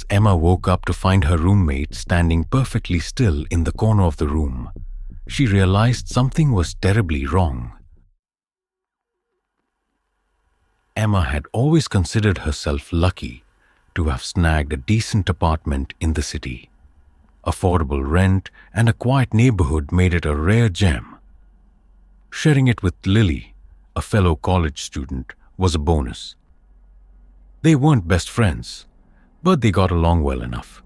Emma woke up to find her roommate standing perfectly still in the corner of the room, she realized something was terribly wrong. Emma had always considered herself lucky to have snagged a decent apartment in the city. Affordable rent and a quiet neighborhood made it a rare gem. Sharing it with Lily, a fellow college student, was a bonus. They weren't best friends, but they got along well enough,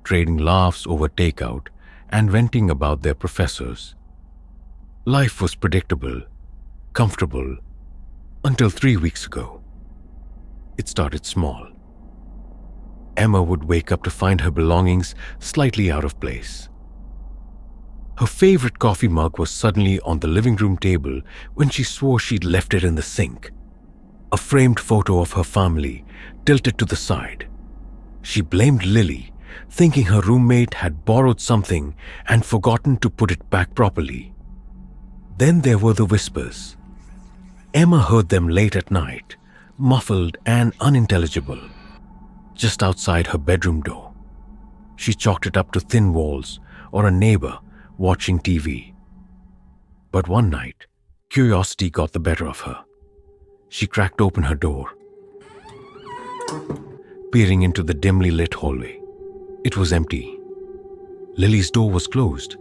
trading laughs over takeout and venting about their professors. Life was predictable, comfortable, until 3 weeks ago. It started small. Emma would wake up to find her belongings slightly out of place. Her favorite coffee mug was suddenly on the living room table when she swore she'd left it in the sink. A framed photo of her family tilted to the side. She blamed Lily, thinking her roommate had borrowed something and forgotten to put it back properly. Then there were the whispers. Emma heard them late at night, muffled and unintelligible, just outside her bedroom door. She chalked it up to thin walls or a neighbor watching TV. But one night, curiosity got the better of her. She cracked open her door, peering into the dimly lit hallway. It was empty. Lily's door was closed,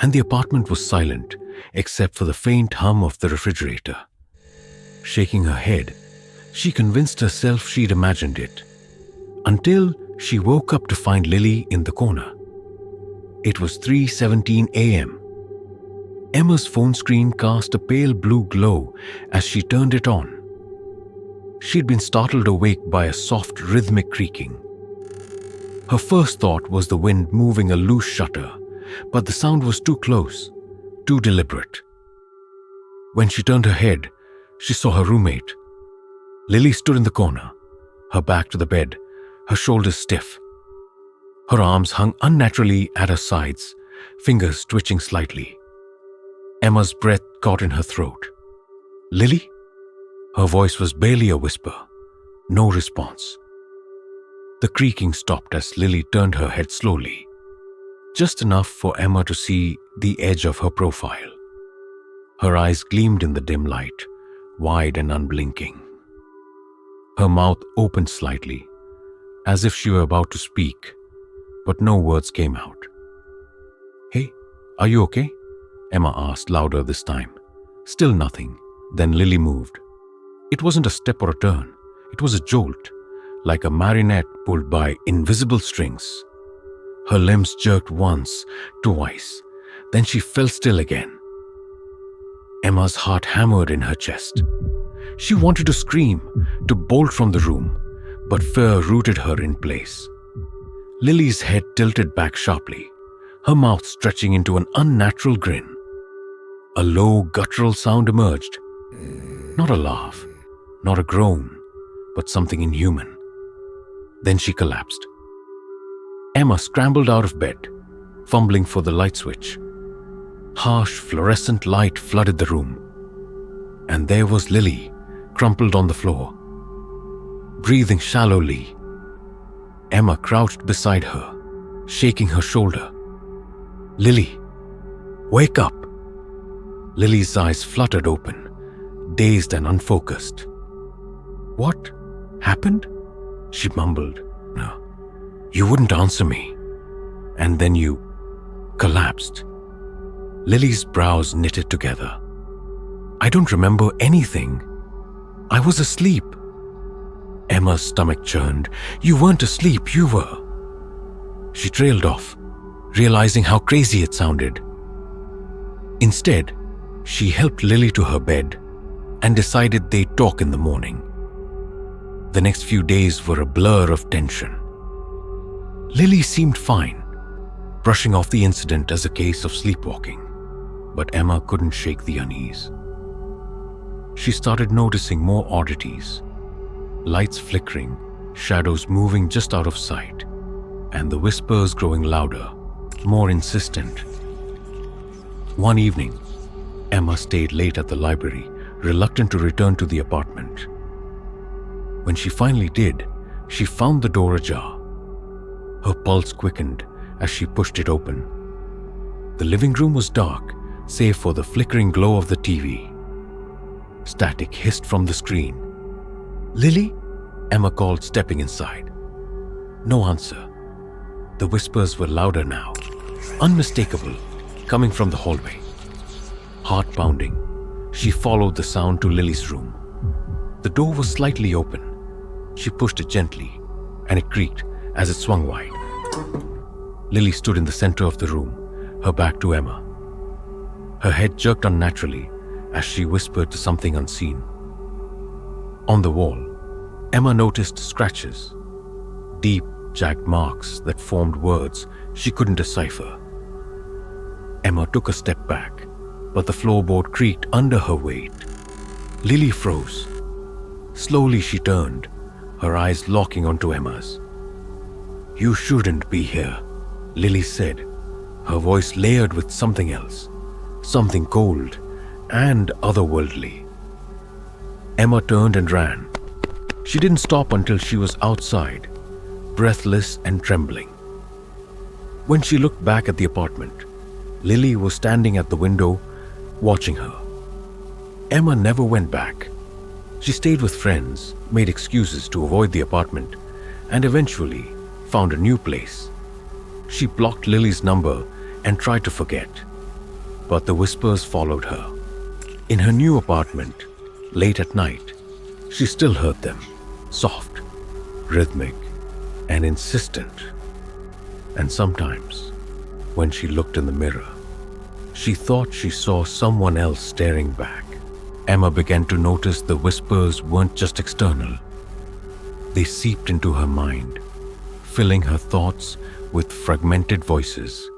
and the apartment was silent except for the faint hum of the refrigerator. Shaking her head, she convinced herself she'd imagined it, until she woke up to find Lily in the corner. It was 3:17 a.m. Emma's phone screen cast a pale blue glow as she turned it on. She'd been startled awake by a soft, rhythmic creaking. Her first thought was the wind moving a loose shutter, but the sound was too close, too deliberate. When she turned her head, she saw her roommate. Lily stood in the corner, her back to the bed, her shoulders stiff. Her arms hung unnaturally at her sides, fingers twitching slightly. Emma's breath caught in her throat. "Lily?" Her voice was barely a whisper. No response. The creaking stopped as Lily turned her head slowly, just enough for Emma to see the edge of her profile. Her eyes gleamed in the dim light, wide and unblinking. Her mouth opened slightly, as if she were about to speak, but no words came out. "Hey, are you okay?" Emma asked louder this time. Still nothing. Then Lily moved. It wasn't a step or a turn. It was a jolt, like a marionette pulled by invisible strings. Her limbs jerked once, twice, then she fell still again. Emma's heart hammered in her chest. She wanted to scream, to bolt from the room, but fear rooted her in place. Lily's head tilted back sharply, her mouth stretching into an unnatural grin. A low, guttural sound emerged. Not a laugh, not a groan, but something inhuman. Then she collapsed. Emma scrambled out of bed, fumbling for the light switch. Harsh, fluorescent light flooded the room. And there was Lily, crumpled on the floor, breathing shallowly. Emma crouched beside her, shaking her shoulder. "Lily, wake up!" Lily's eyes fluttered open, dazed and unfocused. "What happened?" she mumbled. "No, you wouldn't answer me. And then you collapsed." Lily's brows knitted together. "I don't remember anything. I was asleep." Emma's stomach churned. "You weren't asleep, you were." She trailed off, realizing how crazy it sounded. Instead, she helped Lily to her bed and decided they'd talk in the morning. The next few days were a blur of tension. Lily seemed fine, brushing off the incident as a case of sleepwalking, but Emma couldn't shake the unease. She started noticing more oddities. Lights flickering, shadows moving just out of sight, and the whispers growing louder, more insistent. One evening, Emma stayed late at the library, reluctant to return to the apartment. When she finally did, she found the door ajar. Her pulse quickened as she pushed it open. The living room was dark, save for the flickering glow of the TV. Static hissed from the screen. "Lily?" Emma called, stepping inside. No answer. The whispers were louder now, unmistakable, coming from the hallway. Heart pounding, she followed the sound to Lily's room. The door was slightly open. She pushed it gently, and it creaked as it swung wide. Lily stood in the center of the room, her back to Emma. Her head jerked unnaturally as she whispered to something unseen. On the wall, Emma noticed scratches, deep, jagged marks that formed words she couldn't decipher. Emma took a step back, but the floorboard creaked under her weight. Lily froze. Slowly she turned, her eyes locking onto Emma's. "You shouldn't be here," Lily said, her voice layered with something else, something cold and otherworldly. Emma turned and ran. She didn't stop until she was outside, breathless and trembling. When she looked back at the apartment, Lily was standing at the window, watching her. Emma never went back. She stayed with friends, made excuses to avoid the apartment, and eventually found a new place. She blocked Lily's number and tried to forget, but the whispers followed her. In her new apartment, late at night, she still heard them, soft, rhythmic, and insistent. And sometimes, when she looked in the mirror, she thought she saw someone else staring back. Emma began to notice the whispers weren't just external. They seeped into her mind, filling her thoughts with fragmented voices.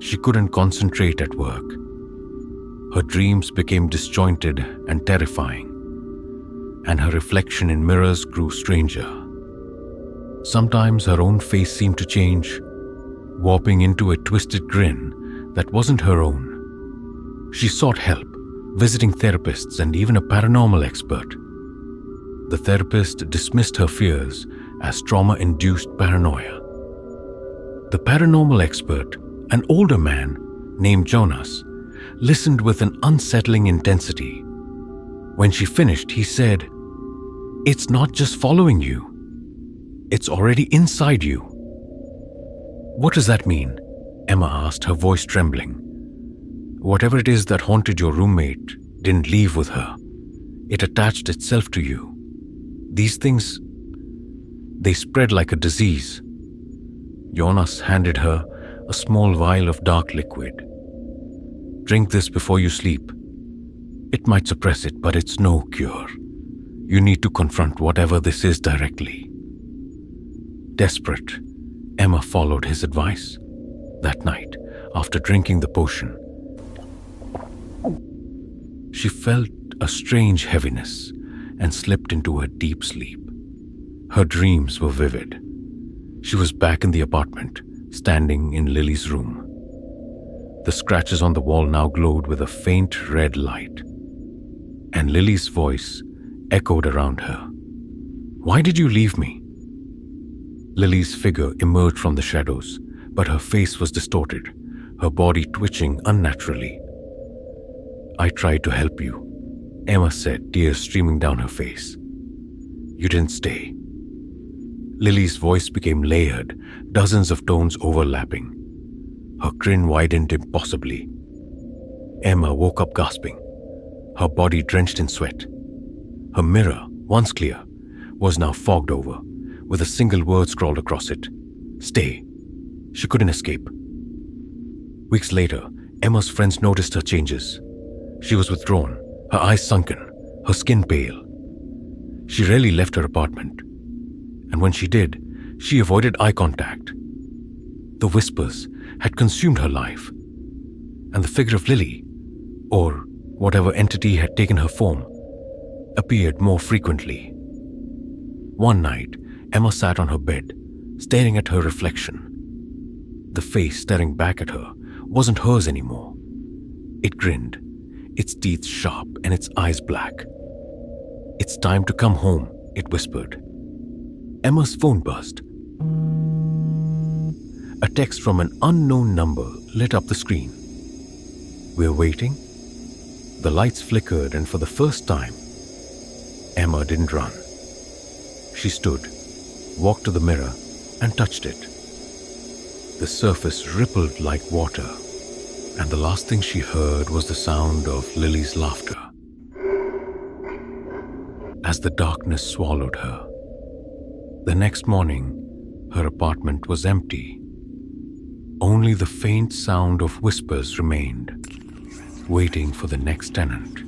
She couldn't concentrate at work. Her dreams became disjointed and terrifying, and her reflection in mirrors grew stranger. Sometimes her own face seemed to change, warping into a twisted grin that wasn't her own. She sought help, visiting therapists and even a paranormal expert. The therapist dismissed her fears as trauma-induced paranoia. The paranormal expert, an older man named Jonas, listened with an unsettling intensity. When she finished, he said, "It's not just following you. It's already inside you." "What does that mean?" Emma asked, her voice trembling. "Whatever it is that haunted your roommate didn't leave with her. It attached itself to you. These things, they spread like a disease." Jonas handed her a small vial of dark liquid. "Drink this before you sleep. It might suppress it, but it's no cure. You need to confront whatever this is directly." Desperate, Emma followed his advice. That night, after drinking the potion, she felt a strange heaviness and slipped into a deep sleep. Her dreams were vivid. She was back in the apartment, standing in Lily's room. The scratches on the wall now glowed with a faint red light, and Lily's voice echoed around her. "Why did you leave me?" Lily's figure emerged from the shadows, but her face was distorted, her body twitching unnaturally. "I tried to help you," Emma said, tears streaming down her face. "You didn't stay." Lily's voice became layered, dozens of tones overlapping. Her grin widened impossibly. Emma woke up gasping, her body drenched in sweat. Her mirror, once clear, was now fogged over, with a single word scrawled across it: "Stay." She couldn't escape. Weeks later, Emma's friends noticed her changes. She was withdrawn, her eyes sunken, her skin pale. She rarely left her apartment, and when she did, she avoided eye contact. The whispers had consumed her life, and the figure of Lily, or whatever entity had taken her form, appeared more frequently. One night, Emma sat on her bed, staring at her reflection. The face staring back at her wasn't hers anymore. It grinned, its teeth sharp and its eyes black. "It's time to come home," it whispered. Emma's phone buzzed. A text from an unknown number lit up the screen. "We're waiting." The lights flickered, and for the first time, Emma didn't run. She stood, walked to the mirror, and touched it. The surface rippled like water, and the last thing she heard was the sound of Lily's laughter. As the darkness swallowed her, the next morning, her apartment was empty. Only the faint sound of whispers remained, waiting for the next tenant.